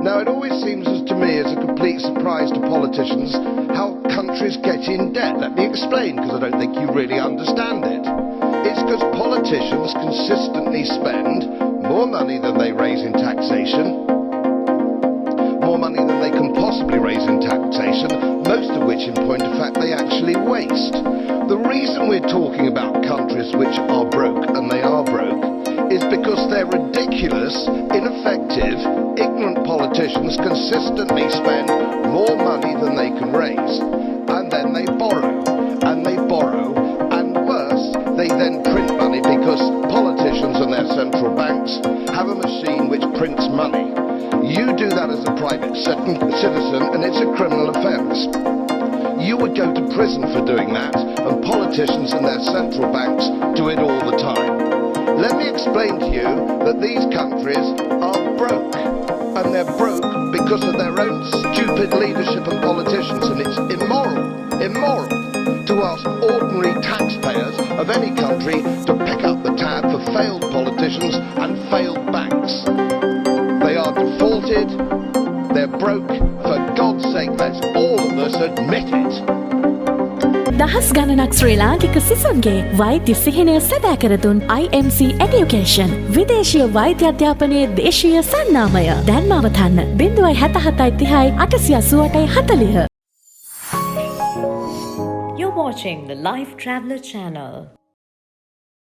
Now, it always seems to me as a complete surprise to politicians how countries get in debt. Let me explain, because I don't think you really understand it. It's because politicians consistently spend more money than they raise in taxation, more money than they can possibly raise in taxation, most of which, in point of fact, they actually waste. The reason we're talking about countries which are broke, and they are broke, is because their ridiculous, ineffective, ignorant politicians consistently spend more money than they can raise, and then they borrow, and worse, they then print money because politicians and their central banks have a machine which prints money. You do that as a private citizen, and it's a criminal offence. You would go to prison for doing that, and politicians and their central banks do it all the time. Let me explain to you that these countries are broke, and they're broke because of their own stupid leadership and politicians, and it's immoral to ask ordinary taxpayers of any country to pick up the tab for failed politicians and failed banks. They are defaulted, they're broke, for God's sake, let's all of us admit it. දහස් ගණනක් ශ්‍රී ලාංකික සිසුන්ගේ වෛද්‍ය සිහිනය සැබෑකරදුන් IMC Education විදේශීය වෛද්‍ය අධ්‍යාපනයේ දේශීය සන්නාමය දැන්ම අවතන්න 07730 88840. You're watching the Lifetraveler channel.